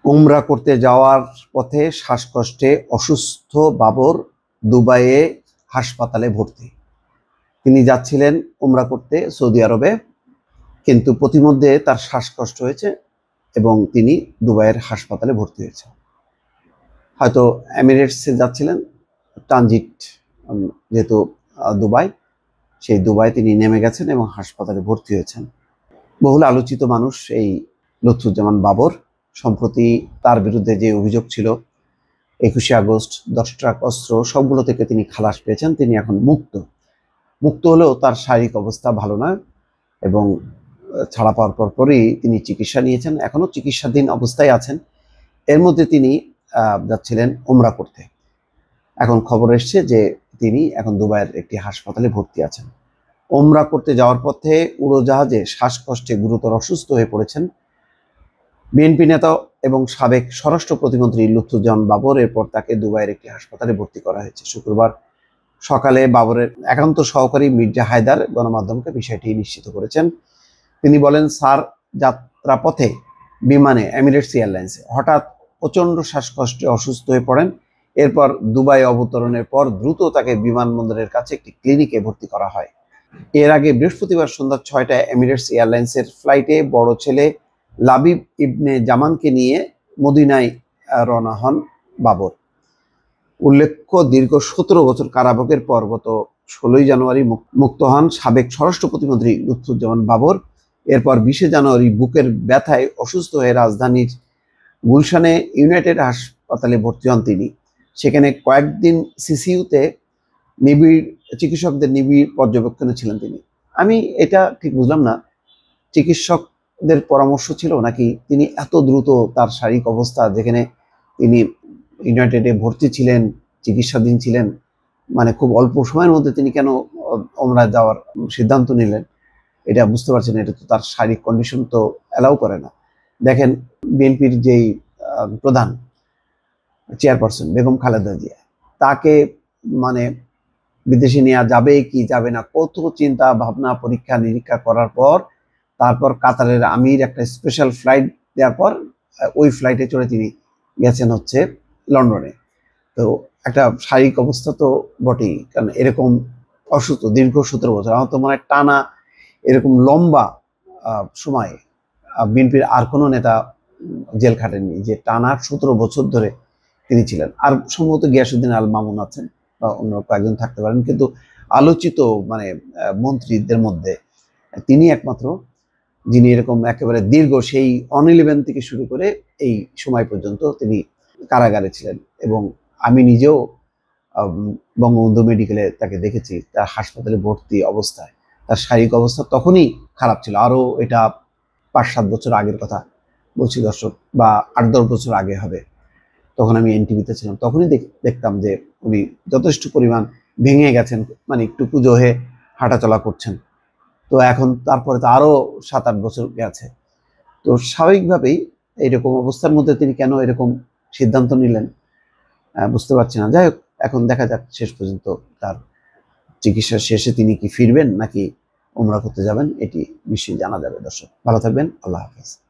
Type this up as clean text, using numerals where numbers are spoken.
উমরা করতে যাওয়ার পথে শ্বাসকষ্টে অসুস্থ বাবর দুবাইয়ে হাসপাতালে ভর্তি। তিনি যাচ্ছিলেন উমরা করতে সৌদি আরবে, কিন্তু প্রতিমধ্যে তার শ্বাসকষ্ট হয়েছে এবং তিনি দুবাইয়ের হাসপাতালে ভর্তি হয়েছেন। হয়তো এমিরেটসে যাচ্ছিলেন, ট্রানজিট যেহেতু দুবাই, সেই দুবাই তিনি নেমে গেছেন এবং হাসপাতালে ভর্তি হয়েছেন। বহুল আলোচিত মানুষ এই লুৎফুজ্জামান বাবর। সম্প্রতি তার বিরুদ্ধে যে অভিযোগ ছিল 21শে আগস্ট, 10 ট্রাক অস্ত্র, সবগুলো থেকে তিনি খালাস পেয়েছেন। তিনি এখন মুক্ত হলেও তার শারীরিক অবস্থা ভালো না এবং ছাড়া পাওয়ার পরপরই তিনি চিকিৎসা নিয়েছেন, এখনো চিকিৎসাধীন অবস্থায় আছেন। এর মধ্যে তিনি যাচ্ছিলেন উমরা করতে। এখন খবর এসছে যে তিনি এখন দুবাইয়ের একটি হাসপাতালে ভর্তি আছেন। উমরা করতে যাওয়ার পথে উড়োজাহাজে শ্বাসকষ্টে গুরুতর অসুস্থ হয়ে পড়েছেন বিএনপি নেতা এবং সাবেক স্বরাষ্ট্র প্রতিমন্ত্রী লুৎফুজ্জামান বাবর। এরপর তাকে দুবাইয়ের একটি হাসপাতালে ভর্তি করা হয়েছে। শুক্রবার সকালে বাবরের একান্ত সহকারী মির্জা হায়দার গণমাধ্যমকে বিষয়টি নিশ্চিত করেছেন। তিনি বলেন, স্যার যাত্রাপথে বিমানে এমিরেটস এয়ারলাইন্সে হঠাৎ প্রচণ্ড শ্বাসকষ্টে অসুস্থ হয়ে পড়েন। এরপর দুবাই অবতরণের পর দ্রুত তাকে বিমানবন্দরের কাছে একটি ক্লিনিকে ভর্তি করা হয়। এর আগে বৃহস্পতিবার সন্ধ্যা 6টায় এমিরেটস এয়ারলাইন্সের ফ্লাইটে বড় ছেলে লাবিব ইবনে জামানকে নিয়ে মদিনায় রওনা হন বাবর। উল্লেখ্য, দীর্ঘ 17 বছর কারাভোগের পর গত 16ই জানুয়ারি মুক্ত হন সাবেক স্বরাষ্ট্র প্রতিমন্ত্রী লুৎফুজ্জামান বাবর। এরপর 20শে জানুয়ারি বুকের ব্যথায় অসুস্থ হয়ে রাজধানীর গুলশানে ইউনাইটেড হাসপাতালে ভর্তি হন তিনি। সেখানে কয়েকদিন সিসিইউতে চিকিৎসকদের নিবিড় পর্যবেক্ষণে ছিলেন তিনি। আমি এটা ঠিক বুঝলাম না, চিকিৎসকদের পরামর্শ ছিল নাকি তিনি এত দ্রুত তার শারীরিক অবস্থা, যেখানে তিনি ইউনাইটেডে ভর্তি ছিলেন, চিকিৎসাধীন ছিলেন, মানে খুব অল্প সময়ের মধ্যে তিনি কেন উমরা যাওয়ার সিদ্ধান্ত নিলেন, এটা বুঝতে পারছেন। এটা তো তার শারীরিক কন্ডিশন তো অ্যালাউ করে না। দেখেন, বিএনপির যেই প্রধান চেয়ারপারসন বেগম খালেদা জিয়া, তাকে মানে বিদেশে নেওয়া যাবে কি যাবে না, কত চিন্তা ভাবনা পরীক্ষা নিরীক্ষা করার পর তারপর কাতারের আমির একটা স্পেশাল ফ্লাইট দেওয়ার পর ওই ফ্লাইটে চড়ে তিনি গেছেন হচ্ছে লন্ডনে। তো একটা শারীরিক অবস্থা তো বটেই, কারণ এরকম অসুস্থ দীর্ঘ 17 বছর, আমার তো মনে হয় টানা এরকম লম্বা সময় বিএনপির আর কোনো নেতা জেল খাটেননি, যে টানা 17 বছর ধরে তিনি ছিলেন। আর সম্ভবত গিয়াসউদ্দিন আল মামুন আছেন বা অন্য কয়েকজন থাকতে পারেন, কিন্তু আলোচিত মানে মন্ত্রীদের মধ্যে তিনি একমাত্র যিনি এরকম একেবারে দীর্ঘ সেই 11 থেকে শুরু করে এই সময় পর্যন্ত তিনি কারাগারে ছিলেন। এবং আমি নিজেও বঙ্গবন্ধু মেডিকেলে তাকে দেখেছি, তার হাসপাতালে ভর্তি অবস্থায়। তার শারীরিক অবস্থা তখনই খারাপ ছিল, আরও এটা 5-7 বছর আগের কথা বলছি দর্শক, বা 8-10 বছর আগে হবে। তখন আমি এনটিভিতে ছিলাম, তখনই দেখতাম যে উনি যথেষ্ট পরিমাণ ভেঙে গেছেন, মানে একটু পুজো হয়ে হাঁটাচলা করছেন। তো এখন তারপরে তো আরও 7-8 বছর গেছে। তো স্বাভাবিকভাবেই এইরকম অবস্থার মধ্যে তিনি কেন এরকম সিদ্ধান্ত নিলেন বুঝতে পারছি না। যাই হোক, এখন দেখা যাক শেষ পর্যন্ত তার চিকিৎসা শেষে তিনি কি ফিরবেন নাকি উমরা করতে যাবেন, এটি নিশ্চয়ই জানা যাবে। দর্শক ভালো থাকবেন, আল্লাহ হাফেজ।